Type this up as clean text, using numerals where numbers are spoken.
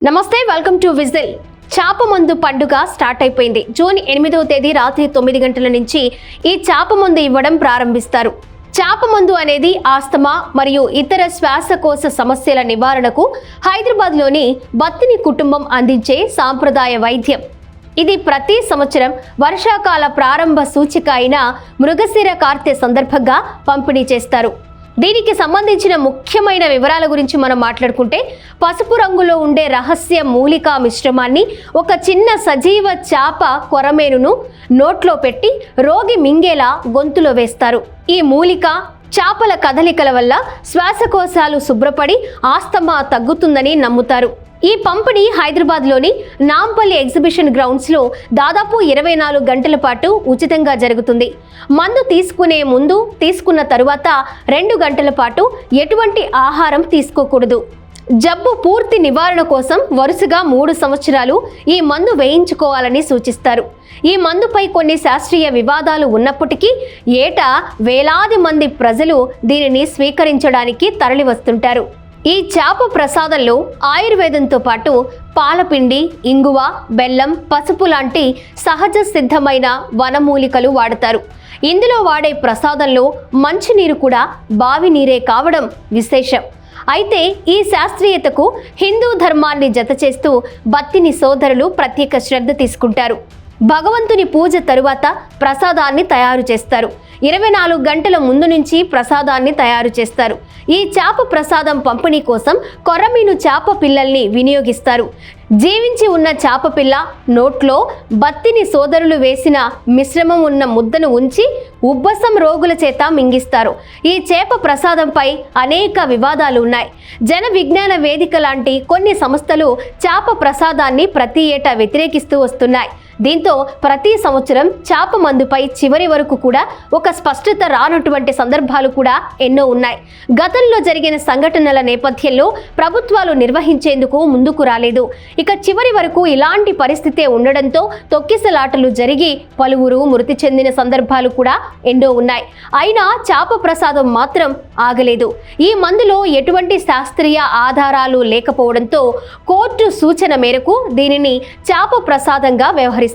నమస్తే, welcome to whistle. చాప మందు పండుగ స్టార్ట్ అయిపోయింది. జూన్ 8వ తేదీ రాత్రి 9 గంటల నుంచి ఈ చాప మందు ఇవ్వడం ప్రారంభిస్తారు. చాప మందు అనేది ఆస్తమా మరియు ఇతర శ్వాసకోశ సమస్యల నివారణకు హైదరాబాద్లోని బత్తిని కుటుంబం అందించే సాంప్రదాయ వైద్యం. ఇది ప్రతి సంవత్సరం వర్షాకాల ప్రారంభ సూచిక అయిన మృగశిర కార్తె సందర్భంగా పంపిణీ చేస్తారు. దీనికి సంబంధించిన ముఖ్యమైన వివరాల గురించి మనం మాట్లాడుకుంటే, పసుపు రంగులో ఉండే రహస్య మూలికా మిశ్రమాన్ని ఒక చిన్న సజీవ చాప కొరమేనును నోట్లో పెట్టి రోగి మింగేలా గొంతులో వేస్తారు. ఈ మూలిక చాపల కదలికల వల్ల శ్వాసకోశాలు శుభ్రపడి ఆస్తమా తగ్గుతుందని నమ్ముతారు. ఈ పంపిణీ హైదరాబాద్లోని నాంపల్లి ఎగ్జిబిషన్ గ్రౌండ్స్లో దాదాపు 24 గంటల పాటు ఉచితంగా జరుగుతుంది. మందు తీసుకునే ముందు, తీసుకున్న తరువాత 2 గంటల పాటు ఎటువంటి ఆహారం తీసుకోకూడదు. జబ్బు పూర్తి నివారణ కోసం వరుసగా 3 సంవత్సరాలు ఈ మందు వేయించుకోవాలని సూచిస్తారు. ఈ మందుపై కొన్ని శాస్త్రీయ వివాదాలు ఉన్నప్పటికీ ఏటా వేలాది మంది ప్రజలు దీనిని స్వీకరించడానికి తరలివస్తుంటారు. ఈ చాప ప్రసాదంలో ఆయుర్వేదంతో పాటు పాలపిండి, ఇంగువ, బెల్లం, పసుపు లాంటి సహజ సిద్ధమైన వనమూలికలు వాడతారు. ఇందులో వాడే ప్రసాదంలో మంచినీరు కూడా బావి నీరే కావడం విశేషం. అయితే ఈ శాస్త్రీయతకు హిందూ ధర్మాన్ని జతచేస్తూ బత్తిని సోదరులు ప్రత్యేక శ్రద్ధ తీసుకుంటారు. భగవంతుని పూజ తరువాత ప్రసాదాన్ని తయారు చేస్తారు. 24 గంటల ముందు నుంచి ప్రసాదాన్ని తయారు చేస్తారు. ఈ చాప ప్రసాదం పంపిణీ కోసం కొర్రమీను చాప పిల్లల్ని వినియోగిస్తారు. జీవించి ఉన్న చాప పిల్ల నోట్లో బత్తిని సోదరులు వేసిన మిశ్రమం ఉన్న ముద్దను ఉంచి ఉబ్బసం రోగుల చేత మింగిస్తారు. ఈ చేప ప్రసాదంపై అనేక వివాదాలు ఉన్నాయి. జన విజ్ఞాన వేదిక లాంటి కొన్ని సంస్థలు చాప ప్రసాదాన్ని ప్రతి ఏటా వ్యతిరేకిస్తూ వస్తున్నాయి. దీంతో ప్రతి సంవత్సరం చాప మందుపై చివరి వరకు కూడా ఒక స్పష్టత రానటువంటి సందర్భాలు కూడా ఎన్నో ఉన్నాయి. గతంలో జరిగిన సంఘటనల నేపథ్యంలో ప్రభుత్వాలు నిర్వహించేందుకు ముందుకు రాలేదు. ఇక చివరి వరకు ఇలాంటి పరిస్థితే ఉండడంతో తొక్కిసలాటలు జరిగి పలువురు మృతి చెందిన సందర్భాలు కూడా ఎన్నో ఉన్నాయి. అయినా చాప ప్రసాదం మాత్రం ఆగలేదు. ఈ మందులో ఎటువంటి శాస్త్రీయ ఆధారాలు లేకపోవడంతో కోర్టు సూచన మేరకు దీనిని చాప ప్రసాదంగా వ్యవహరిస్తున్నారు.